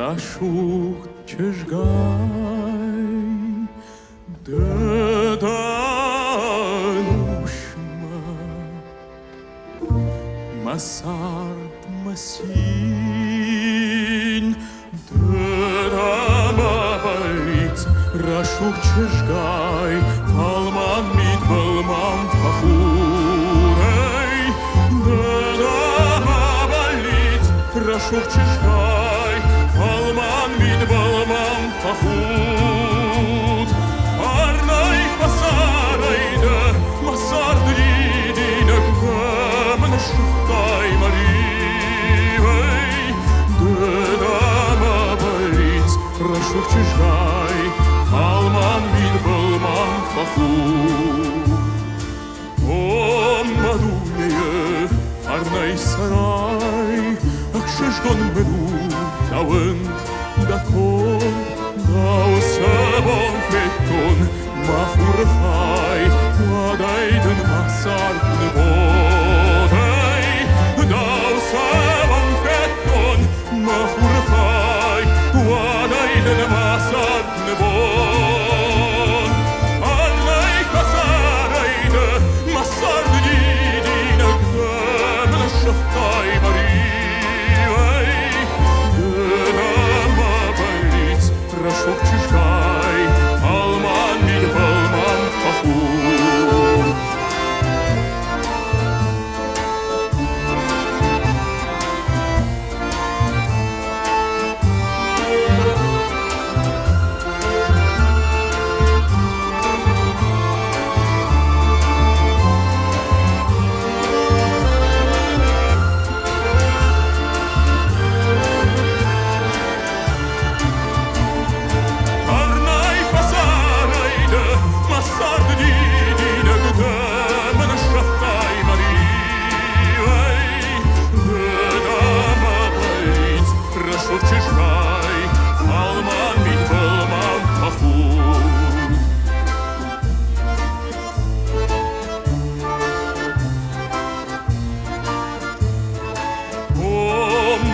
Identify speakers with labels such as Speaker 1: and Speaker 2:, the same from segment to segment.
Speaker 1: רשות ששגאי דדנו שמה מסר מסין דדמבליץ רשות ששגאי פלמן מתבלמם פחורי דדמבליץ רשות ששגאי פלמן מתבלמם פחות арнай пасарайда масар дидина гамн шухтай маривай дедама балиц рашух чижгай палман mitbalman пахут ом мадуне арнай сарай акшишгон мену давын дакон Dausebon fetton, mafurfai, wadayden masar nebodai. Dausebon fetton, mafurfai, wadayden masar nebod. Allai kasarayde, masar didine gdem shaftai marivai. Рашух чижгай, палман mitbalman пахут.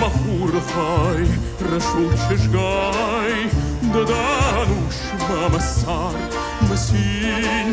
Speaker 1: Махурфай, рашух чижгай, дадануш мамасар масин,